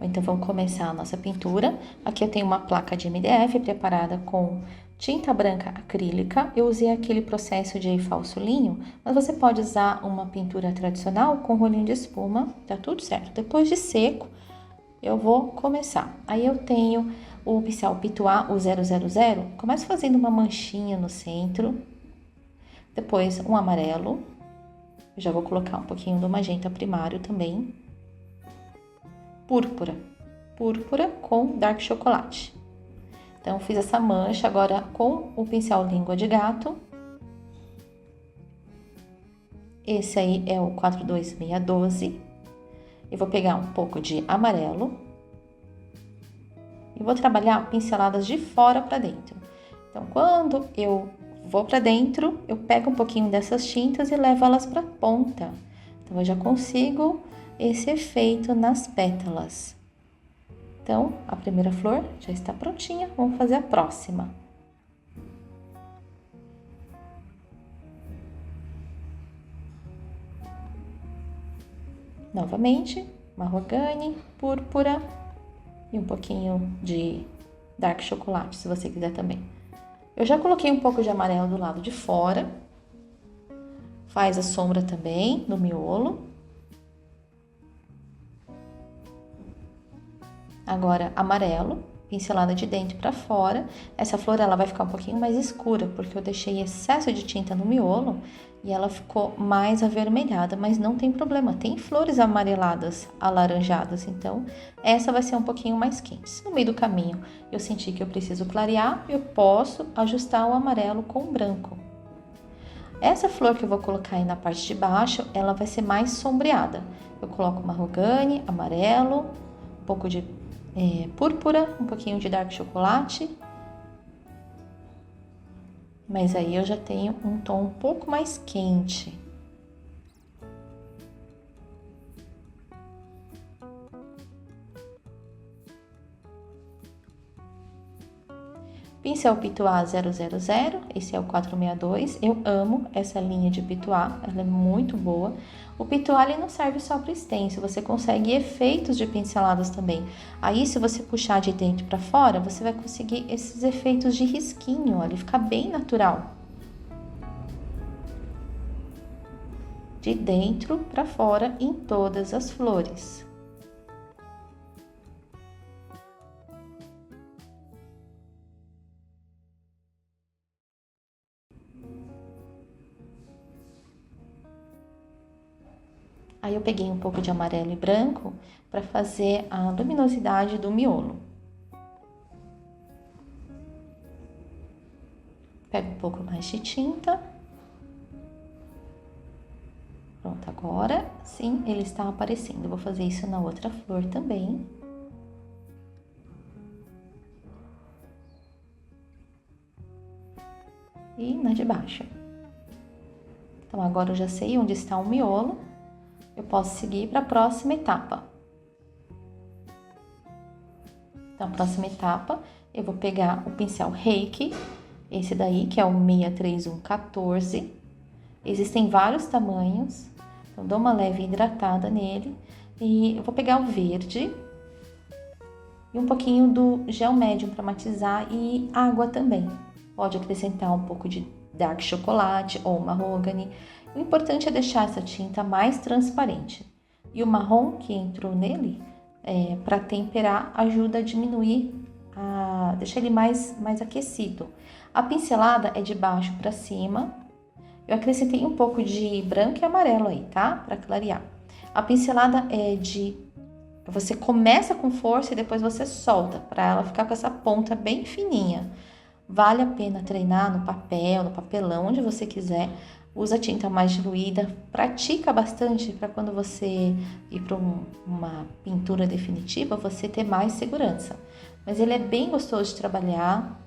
Então, vamos começar a nossa pintura. Aqui eu tenho uma placa de MDF preparada com tinta branca acrílica. Eu usei aquele processo de falso linho, mas você pode usar uma pintura tradicional com rolinho de espuma, tá tudo certo. Depois de seco, eu vou começar. Aí eu tenho o pincel Pituá, o 000. Começo fazendo uma manchinha no centro. Depois um amarelo. Eu já vou colocar um pouquinho do magenta primário também. Púrpura com dark chocolate. Então, fiz essa mancha agora com o pincel língua de gato. Esse aí é o 42612. Eu vou pegar um pouco de amarelo. E vou trabalhar pinceladas de fora para dentro. Então, quando eu vou para dentro, eu pego um pouquinho dessas tintas e levo elas para a ponta. Então, eu já consigo esse efeito nas pétalas. Então, a primeira flor já está prontinha, vamos fazer a próxima. Novamente, marrogane, púrpura e um pouquinho de dark chocolate, se você quiser também. Eu já coloquei um pouco de amarelo do lado de fora. Faz a sombra também no miolo. Agora, amarelo, pincelada de dentro para fora. Essa flor ela vai ficar um pouquinho mais escura, porque eu deixei excesso de tinta no miolo e ela ficou mais avermelhada, mas não tem problema. Tem flores amareladas, alaranjadas, então essa vai ser um pouquinho mais quente. Se no meio do caminho eu sentir que eu preciso clarear, eu posso ajustar o amarelo com o branco. Essa flor que eu vou colocar aí na parte de baixo, ela vai ser mais sombreada. Eu coloco marrogane, amarelo, um pouco de púrpura, um pouquinho de dark chocolate. Mas aí eu já tenho um tom um pouco mais quente. Pincel Pituá 000, esse é o 462. Eu amo essa linha de Pituá, ela é muito boa. O Pituá ele não serve só para stencil, você consegue efeitos de pinceladas também. Aí, se você puxar de dentro para fora, você vai conseguir esses efeitos de risquinho, ele fica bem natural. De dentro para fora em todas as flores. Aí eu peguei um pouco de amarelo e branco para fazer a luminosidade do miolo. Pego um pouco mais de tinta. Pronto, agora sim ele está aparecendo. Eu vou fazer isso na outra flor também. E na de baixo. Então, agora eu já sei onde está o miolo. Eu posso seguir para a próxima etapa. Então, a próxima etapa, eu vou pegar o pincel Reiki, esse daí, que é o 63114. Existem vários tamanhos, então dou uma leve hidratada nele. E eu vou pegar o verde e um pouquinho do gel médium para matizar e água também. Pode acrescentar um pouco de dark chocolate ou marrogane. O importante é deixar essa tinta mais transparente. E o marrom que entrou nele, para temperar, ajuda a diminuir, deixar ele mais aquecido. A pincelada é de baixo para cima. Eu acrescentei um pouco de branco e amarelo aí, tá? Para clarear. A pincelada é você começa com força e depois você solta, para ela ficar com essa ponta bem fininha. Vale a pena treinar no papel, no papelão, onde você quiser. Usa tinta mais diluída, pratica bastante para quando você ir para uma pintura definitiva, você ter mais segurança. Mas ele é bem gostoso de trabalhar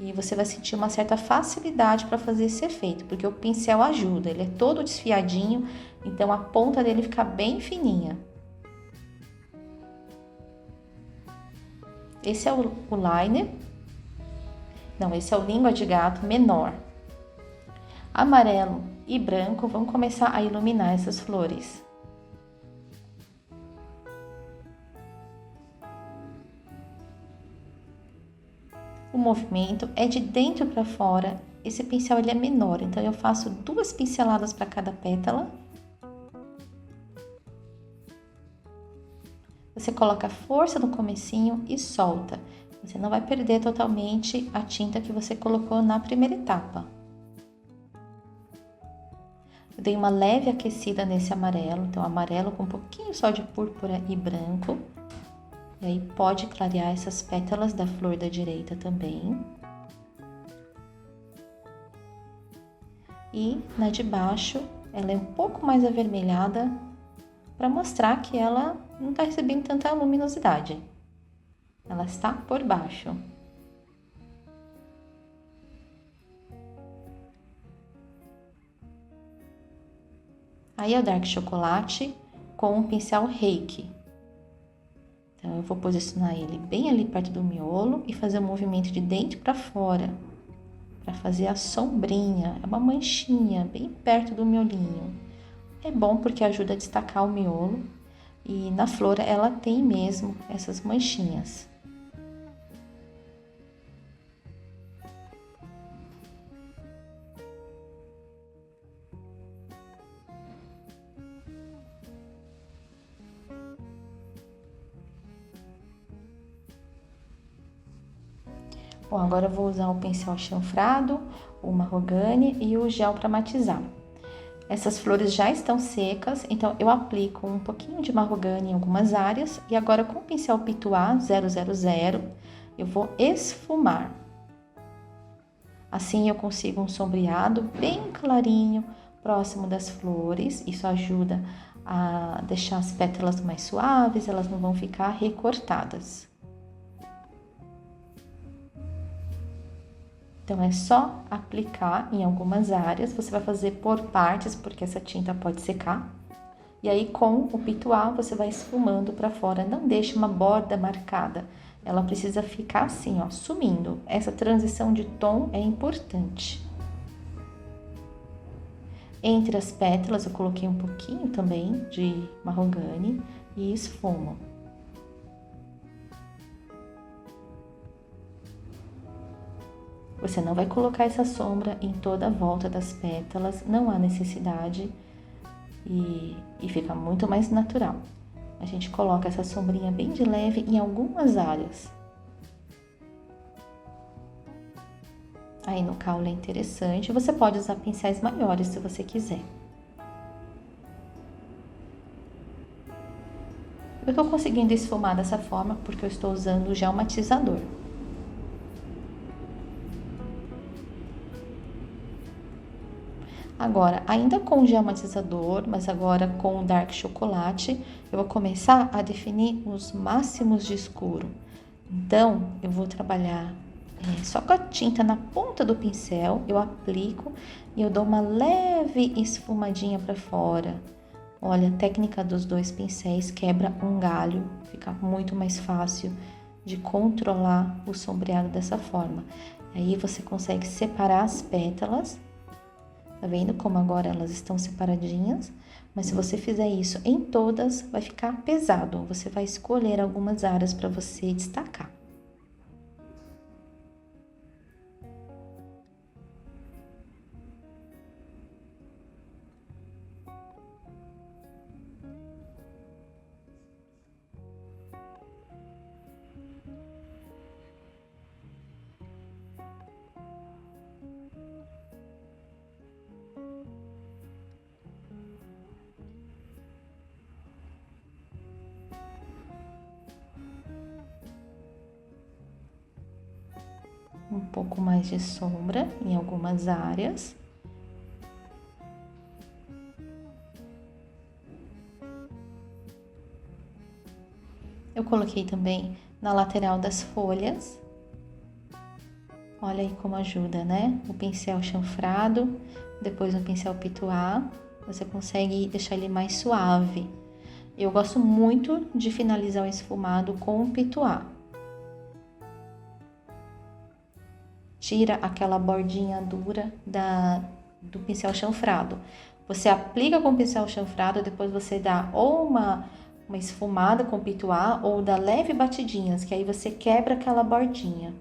e você vai sentir uma certa facilidade para fazer esse efeito, porque o pincel ajuda, ele é todo desfiadinho, então a ponta dele fica bem fininha. Esse é o liner. Não, esse é o língua de gato menor. Amarelo e branco vão começar a iluminar essas flores. O movimento é de dentro para fora. Esse pincel ele é menor, então eu faço 2 pinceladas para cada pétala. Você coloca força no comecinho e solta. Você não vai perder totalmente a tinta que você colocou na primeira etapa. Eu dei uma leve aquecida nesse amarelo, então amarelo com um pouquinho só de púrpura e branco. E aí pode clarear essas pétalas da flor da direita também. E na de baixo, ela é um pouco mais avermelhada para mostrar que ela não está recebendo tanta luminosidade. Ela está por baixo. Aí é o Dark Chocolate com o pincel Reiki. Então, eu vou posicionar ele bem ali perto do miolo e fazer um movimento de dentro para fora, para fazer a sombrinha, é uma manchinha bem perto do miolinho. É bom porque ajuda a destacar o miolo e na flor ela tem mesmo essas manchinhas. Bom, agora eu vou usar o pincel chanfrado, o marrogane e o gel para matizar. Essas flores já estão secas, então eu aplico um pouquinho de marrogane em algumas áreas e agora com o pincel Pituá 000 eu vou esfumar. Assim eu consigo um sombreado bem clarinho, próximo das flores. Isso ajuda a deixar as pétalas mais suaves, elas não vão ficar recortadas. Então, é só aplicar em algumas áreas, você vai fazer por partes, porque essa tinta pode secar. E aí, com o pituá, você vai esfumando para fora, não deixe uma borda marcada. Ela precisa ficar assim, ó, sumindo. Essa transição de tom é importante. Entre as pétalas, eu coloquei um pouquinho também de marrogane e esfumo. Você não vai colocar essa sombra em toda a volta das pétalas, não há necessidade e fica muito mais natural. A gente coloca essa sombrinha bem de leve em algumas áreas. Aí no caule é interessante, você pode usar pincéis maiores se você quiser. Eu tô conseguindo esfumar dessa forma porque eu estou usando o gel matizador. Agora, ainda com o gel matizador, mas agora com o Dark Chocolate, eu vou começar a definir os máximos de escuro. Então, eu vou trabalhar só com a tinta na ponta do pincel, eu aplico e eu dou uma leve esfumadinha para fora. Olha, a técnica dos 2 pincéis quebra um galho, fica muito mais fácil de controlar o sombreado dessa forma. Aí você consegue separar as pétalas. Tá vendo como agora elas estão separadinhas? Mas se você fizer isso em todas, vai ficar pesado. Você vai escolher algumas áreas para você destacar. Um pouco mais de sombra em algumas áreas. Eu coloquei também na lateral das folhas. Olha aí como ajuda, né? O pincel chanfrado, depois o pincel pituá, você consegue deixar ele mais suave. Eu gosto muito de finalizar o esfumado com o pituá. Tira aquela bordinha dura do pincel chanfrado. Você aplica com o pincel chanfrado, depois você dá ou uma esfumada com o pituá ou dá leve batidinhas, que aí você quebra aquela bordinha.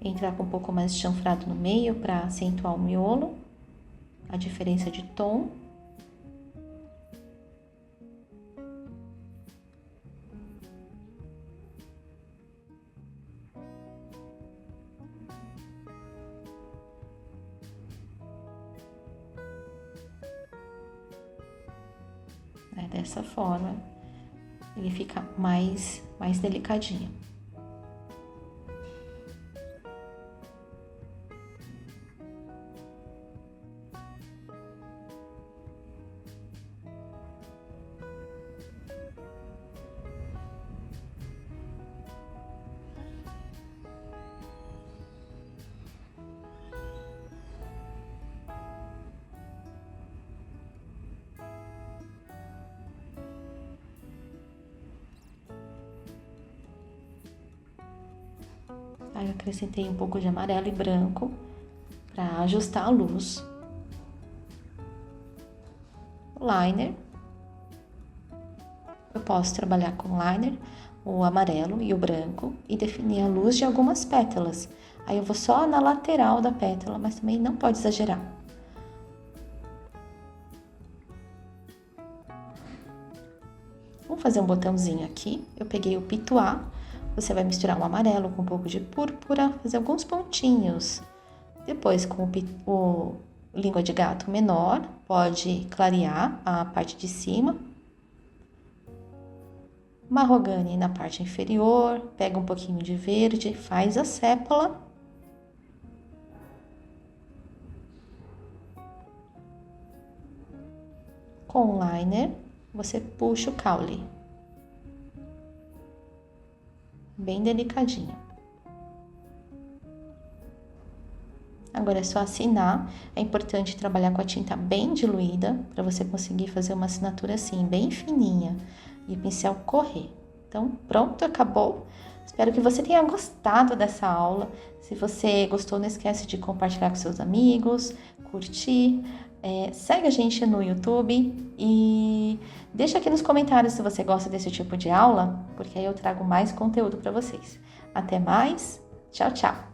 entrar com um pouco mais de chanfrado no meio para acentuar o miolo, a diferença de tom. Dessa forma, ele fica mais delicadinho. Aí eu acrescentei um pouco de amarelo e branco para ajustar a luz. O liner. Eu posso trabalhar com liner, o amarelo e o branco e definir a luz de algumas pétalas. Aí eu vou só na lateral da pétala, mas também não pode exagerar. Vamos fazer um botãozinho aqui. Eu peguei o pituá. Você vai misturar o amarelo com um pouco de púrpura, fazer alguns pontinhos. Depois, com o língua de gato menor, pode clarear a parte de cima. Mahogany na parte inferior, pega um pouquinho de verde, faz a sépola. Com o liner, você puxa o caule. Bem delicadinho. Agora é só assinar. É importante trabalhar com a tinta bem diluída para você conseguir fazer uma assinatura assim, bem fininha e o pincel correr. Então, pronto, acabou. Espero que você tenha gostado dessa aula. Se você gostou, não esquece de compartilhar com seus amigos, curtir. Segue a gente no YouTube e deixa aqui nos comentários se você gosta desse tipo de aula, porque aí eu trago mais conteúdo para vocês. Até mais, tchau, tchau!